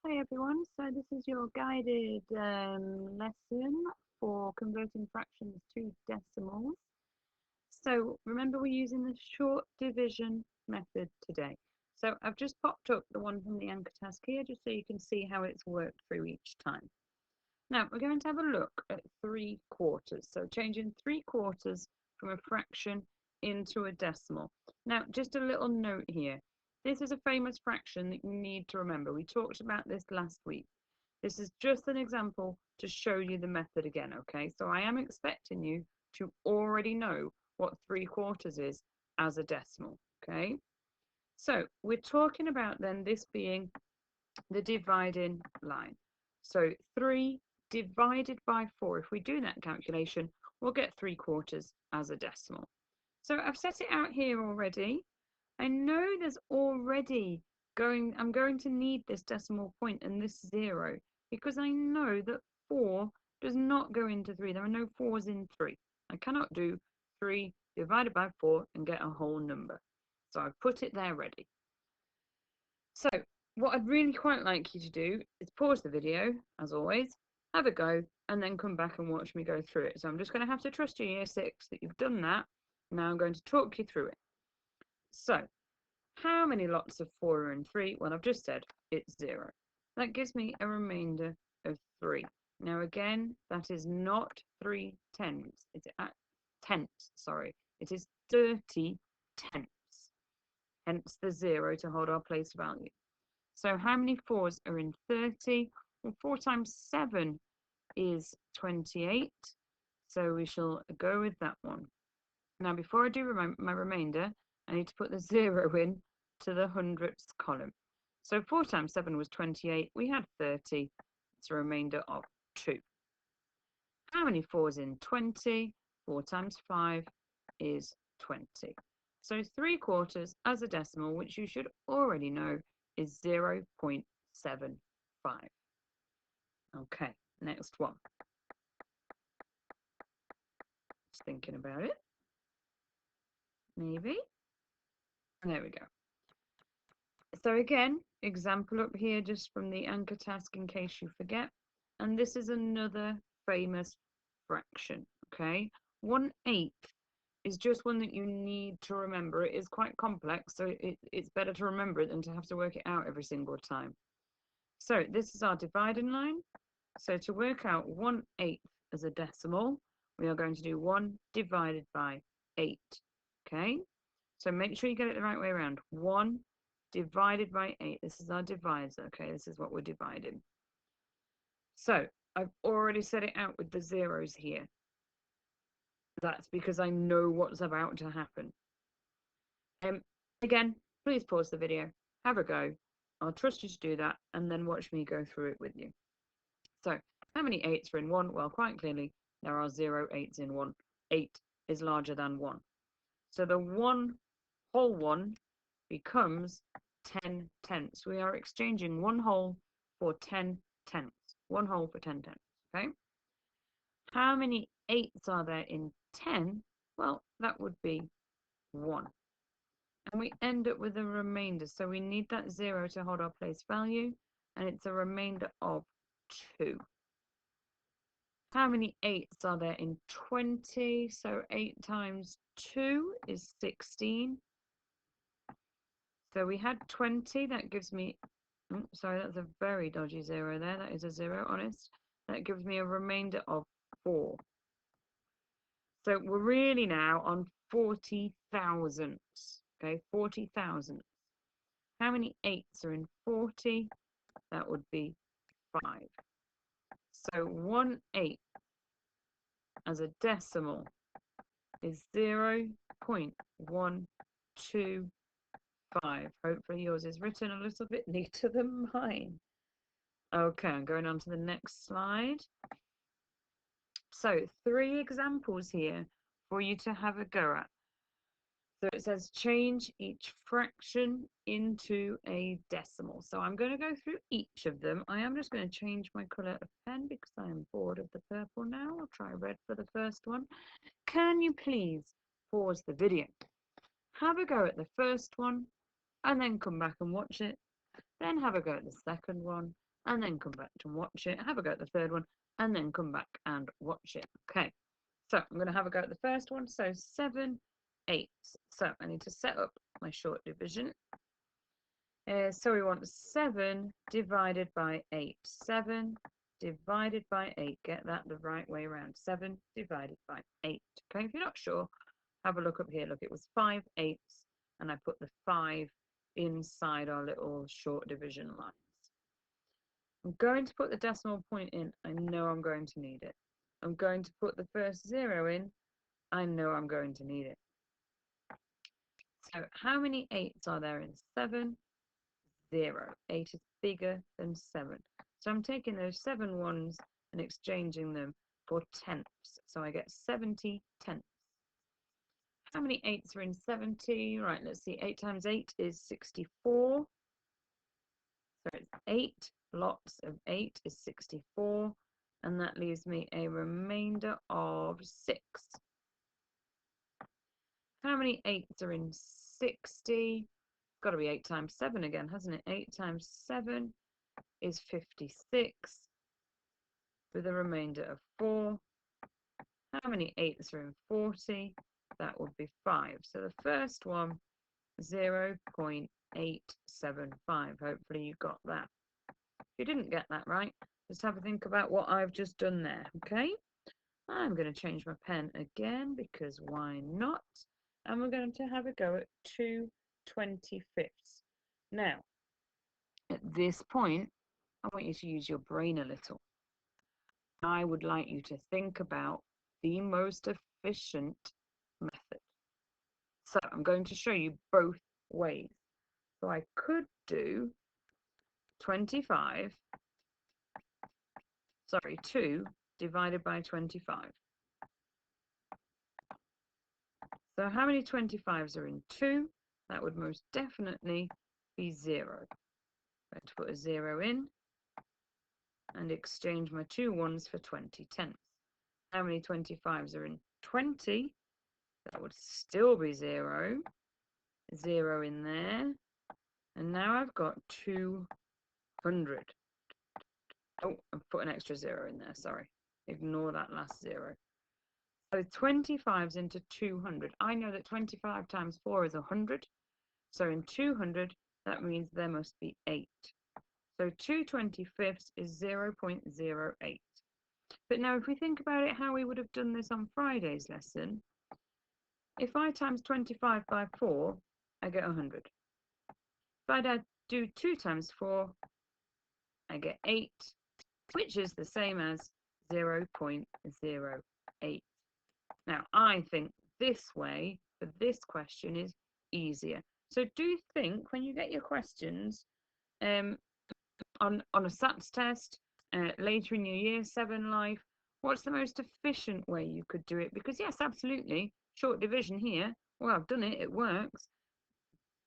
Hi everyone, so this is your guided lesson for converting fractions to decimals. So remember we're using the short division method today. So I've just popped up the one from the anchor task here just so you can see how it's worked through each time. Now we're going to have a look at 3/4, so changing 3/4 from a fraction into a decimal. Now just a little note here. This is a famous fraction that you need to remember. We talked about this last week. This is just an example to show you the method again, okay? So I am expecting you to already know what 3/4 is as a decimal, okay? So we're talking about then this being the dividing line. So 3 divided by 4, if we do that calculation, we'll get 3/4 as a decimal. So I've set it out here already. I know there's already I'm going to need this decimal point and this 0 because I know that 4 does not go into 3. There are no 4s in 3. I cannot do 3 divided by 4 and get a whole number. So I've put it there ready. So what I'd really quite like you to do is pause the video, as always, have a go, and then come back and watch me go through it. So I'm just going to have to trust you, Year 6, that you've done that. Now I'm going to talk you through it. So, how many lots of 4 are in 3? Well, I've just said it's 0. That gives me a remainder of 3. Now again, that is not 3/10. It's tenths, sorry. It is 30 tenths. Hence the 0 to hold our place value. So how many 4s are in 30? Well, 4 times 7 is 28. So we shall go with that one. Now before I do my remainder, I need to put the 0 in to the hundredths column. So 4 times 7 was 28. We had 30. It's a remainder of 2. How many 4s in 20? 4 times 5 is 20. So 3/4 as a decimal, which you should already know, is 0.75. Okay, next one. Just thinking about it. Maybe. There we go. So again, example up here just from the anchor task in case you forget. And this is another famous fraction, okay? 1/8 is just one that you need to remember. It is quite complex, so it's better to remember it than to have to work it out every single time. So this is our dividing line. So to work out 1/8 as a decimal, we are going to do 1 divided by 8, okay? So make sure you get it the right way around. 1 divided by 8. This is our divisor, okay? This is what we're dividing. So I've already set it out with the zeros here. That's because I know what's about to happen. Again, please pause the video, have a go. I'll trust you to do that and then watch me go through it with you. So how many 8s are in 1? Well, quite clearly, there are 0 8s in 1. 8 is larger than 1. So the 1 whole 1 becomes 10 tenths. We are exchanging 1 whole for 10 tenths. 1 whole for 10 tenths, okay? How many 8s are there in 10? Well, that would be 1. And we end up with a remainder. So we need that 0 to hold our place value, and it's a remainder of 2. How many 8s are there in 20? So 8 times 2 is 16. So we had 20. That gives me, oh, sorry, that's a very dodgy 0 there. That is a 0, honest. That gives me a remainder of 4. So we're really now on 40 thousandths. Okay, 40 thousandths. How many 8s are in 40? That would be 5. So 1/8 as a decimal is 0.125. Hopefully yours is written a little bit neater than mine. Okay, I'm going on to the next slide. So 3 examples here for you to have a go at. So it says change each fraction into a decimal. So I'm going to go through each of them. I am just going to change my colour of pen because I am bored of the purple now. I'll try red for the first one. Can you please pause the video? Have a go at the first one and then come back and watch it. Then have a go at the second one and then come back to watch it. Have a go at the third one, and then come back and watch it. Okay, so I'm going to have a go at the first one. So 7 eighths. So I need to set up my short division. So we want 7 divided by 8. 7 divided by 8. Get that the right way around. 7 divided by 8. Okay, if you're not sure, have a look up here. Look, it was 5 eighths, and I put the 5 inside our little short division lines. I'm going to put the decimal point in. I know I'm going to need it. I'm going to put the first 0 in. I know I'm going to need it. So how many 8s are there in 7? 0. 8 is bigger than 7. So I'm taking those 7 ones and exchanging them for tenths. So I get 70 tenths. How many 8s are in 70? Right, let's see. 8 times 8 is 64. So it's 8 lots of 8 is 64. And that leaves me a remainder of 6. How many 8s are in 60? Got to be 8 times 7 again, hasn't it? 8 times 7 is 56, with a remainder of 4. How many 8s are in 40? That would be 5. So the first one, 0.875. Hopefully you got that. If you didn't get that right, just have a think about what I've just done there, okay? I'm going to change my pen again, because why not? And we're going to have a go at 2/25. Now, at this point, I want you to use your brain a little. I would like you to think about the most efficient method. So I'm going to show you both ways. So I could do 2 divided by 25. So how many 25s are in 2? That would most definitely be 0. I'm going to put a 0 in and exchange my 2 ones for 20 tenths. How many 25s are in 20? That would still be 0. 0 in there. And now I've got 200. Oh, I've put an extra 0 in there, sorry. Ignore that last 0. So 25s into 200. I know that 25 times 4 is 100. So in 200, that means there must be 8. So 2/25 is 0.08. But now if we think about it, how we would have done this on Friday's lesson, if I times 25 by 4, I get 100. If I do 2 times 4, I get 8, which is the same as 0.08. Now, I think this way for this question is easier. So do think when you get your questions on a SATs test later in your year 7 life, what's the most efficient way you could do it? Because yes, absolutely, short division here, well, I've done it, it works,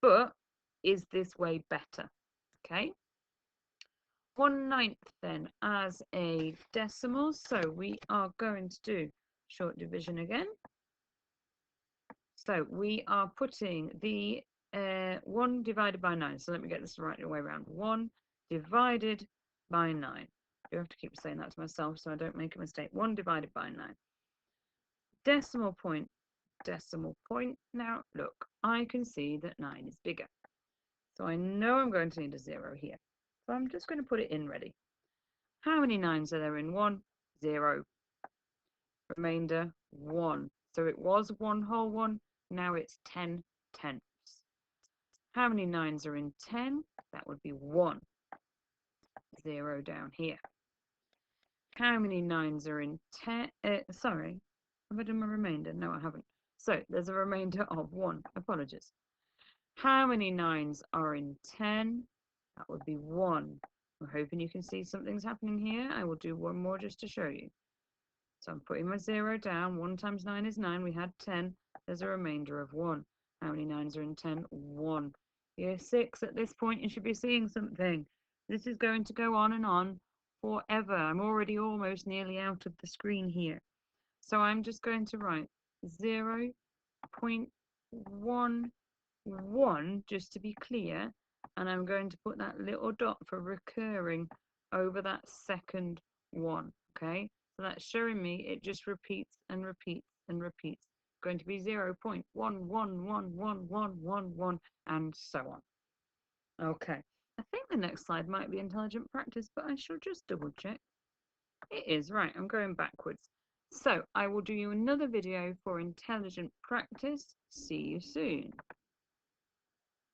but is this way better? Okay. 1/9 then as a decimal, so we are going to do short division again. So we are putting the 1 divided by 9. So let me get this the right way around. 1 divided by 9. I do have to keep saying that to myself so I don't make a mistake. 1 divided by 9. Decimal point, decimal point. Now, look, I can see that 9 is bigger. So I know I'm going to need a 0 here. So I'm just going to put it in ready. How many 9s are there in 1? 0. Remainder 1. So it was 1 whole 1. Now it's 10 tenths. How many 9s are in 10? That would be 1. 0 down here. How many 9s are in 10? Sorry, have I done my remainder? No, I haven't. So there's a remainder of 1. Apologies. How many 9s are in 10? That would be 1. I'm hoping you can see something's happening here. I will do one more just to show you. So I'm putting my 0 down. 1 times 9 is 9. We had 10. There's a remainder of 1. How many 9s are in 10? 1. Year 6, at this point, you should be seeing something. This is going to go on forever. I'm already almost nearly out of the screen here. So I'm just going to write 0.11 just to be clear. And I'm going to put that little dot for recurring over that second one, okay? So that's showing me it just repeats and repeats and repeats. Going to be 0.111111, and so on. Okay, I think the next slide might be intelligent practice, but I shall just double check. It is, right, I'm going backwards. So I will do you another video for intelligent practice. See you soon.